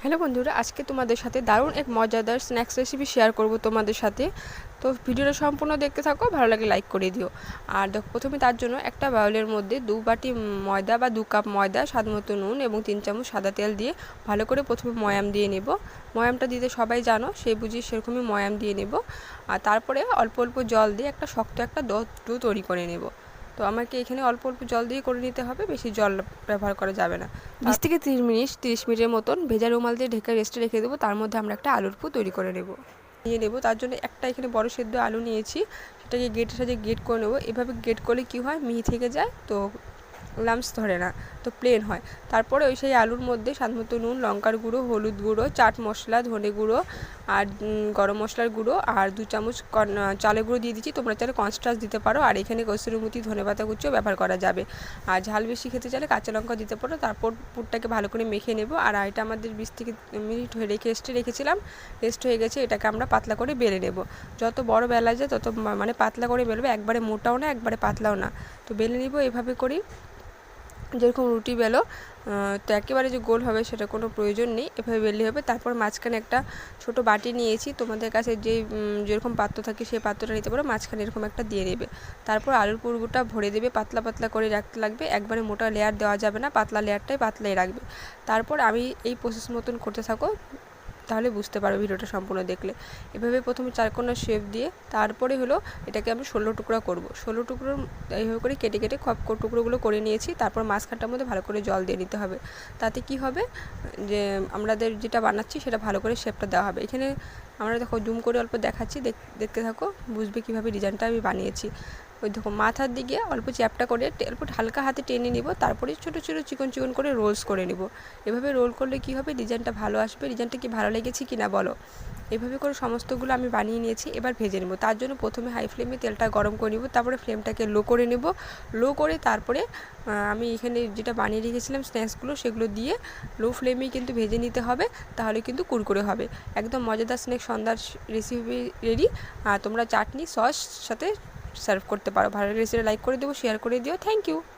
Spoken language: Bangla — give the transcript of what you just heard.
হ্যালো বন্ধুরা, আজকে তোমাদের সাথে দারুণ এক মজাদার স্ন্যাক্স রেসিপি শেয়ার করব তোমাদের সাথে। তো ভিডিওটা সম্পূর্ণ দেখতে থাকো, ভালো লাগলে লাইক করে দিও। আর দেখো, প্রথমে তার জন্য একটা বাউলের মধ্যে 2 বাটি ময়দা বা 2 কাপ ময়দা, স্বাদমতো নুন এবং 3 চামচ সাদা তেল দিয়ে ভালো করে প্রথমে ময়াম দিয়ে নেব। ময়ামটা দিতে সবাই জানো, সেই বুঝি সেরকমই ময়াম দিয়ে নেব। আর তারপরে অল্প অল্প জল দিয়ে একটা শক্ত একটা ডো তৈরি করে নেব। তো আমাকে এখানে অল্প অল্প জল দিয়ে করে নিতে হবে, বেশি জল ব্যবহার করা যাবে না। 20 থেকে 30 মিনিটের মতন ভেজা রুমাল দিয়ে ঢেকে রেস্টে রেখে দেবো। তার মধ্যে আমরা একটা আলুর পুর তৈরি করে নিয়ে নেব। তার জন্য একটা এখানে বড় সেদ্ধ আলু নিয়েছি, সেটাকে গেটের সাহায্যে গেট করে নেব। এভাবে গেট করলে কি হয়, মিহি থেকে যায়, তো লাম্পস ধরে না, তো প্লেন হয়। তারপরে ওই সেই আলুর মধ্যে স্বাদমতো নুন, লঙ্কার গুঁড়ো, হলুদ গুঁড়ো, চাট মশলা, ধনে গুঁড়ো আর গরম মশলার গুঁড়ো আর 2 চামচ চালের গুঁড়ো দিয়ে দিচ্ছি। তোমরা চাইলে কর্নস্টার্চ দিতে পারো। আর এখানে কসুরি মেথি, ধনেপাতা কুচিও ব্যবহার করা যাবে। আর ঝাল বেশি খেতে চাইলে কাঁচা লঙ্কা দিতে পারো। তারপর পুরটাকে ভালো করে মেখে নেব। আর এটা আমাদের 20 থেকে মিনিট রেখেছিলাম, রেস্ট হয়ে গেছে। এটাকে আমরা পাতলা করে বেলে নেব। যত বড় বেলা যায় তত মানে পাতলা করে বেলবে, একবারে মোটাও না একবারে পাতলাও না। তো বেলে নিব এভাবে করেই, যেরকম রুটি বেলো। তো একেবারে যে গোল হবে সেটা কোনো প্রয়োজন নেই, এভাবে বেললে হবে। তারপর মাঝখানে একটা ছোট বাটি নিয়েছি, তোমাদের কাছে যেরকম পাত্র থাকে সেই পাত্রটা নিতে পারো। মাঝখানে এরকম একটা দিয়ে নেবে। তারপর আলুর পুরটা ভরে দেবে, পাতলা পাতলা করে রাখতে লাগবে, একবারে মোটা লেয়ার দেওয়া যাবে না, পাতলা লেয়ারটাই পাতলাই রাখবে। তারপর আমি এই প্রসেস মতন করতে থাকো, তাহলে বুঝতে পারো ভিডিওটা সম্পূর্ণ দেখলে। এভাবে প্রথমে চারকোনা শেপ দিয়ে তারপরে হলো এটাকে আমি 16 টুকরা করব। 16 টুকরো এইভাবে করে কেটে কেটে টুকরোগুলো করে নিয়েছি। তারপর মাঝখানটার মধ্যে ভালো করে জল দিয়ে নিতে হবে। তাতে কি হবে, যে আমাদের যেটা বানাচ্ছি সেটা ভালো করে শেপটা দেওয়া হবে। এখানে আমরা দেখো জুম করে অল্প দেখাচ্ছি, দেখতে থাকো, বুঝবে কীভাবে ডিজাইনটা আমি বানিয়েছি। ওই দেখো মাথার দিকে অল্প চ্যাপটা করে অল্প হালকা হাতে টেনে নিব। তারপরে ছোটো ছোটো চিকন চিকন করে রোলস করে নিব। এভাবে রোল করলে কি হবে, ডিজাইনটা ভালো আসবে। ডিজাইনটা কি ভালো লেগেছে কি না বলো। এভাবে করে সমস্তগুলো আমি বানিয়ে নিয়েছি। এবার ভেজে নেব। তার জন্য প্রথমে হাই ফ্লেমে তেলটা গরম করে নিব, তারপরে ফ্লেমটাকে লো করে নেব। লো করে তারপরে আমি এখানে যেটা বানিয়ে রেখেছিলাম স্ন্যাক্সগুলো, সেগুলো দিয়ে লো ফ্লেমেই কিন্তু ভেজে নিতে হবে, তাহলে কিন্তু কুরকুরে হবে। একদম মজাদার স্ন্যাক্স সন্ধ্যার রেসিপি রেডি। আর তোমরা চাটনি সস সাথে সার্ভ করতে পারো। ভালো রেসিপি লাইক করে দেবো, শেয়ার করে দিও। Thank you.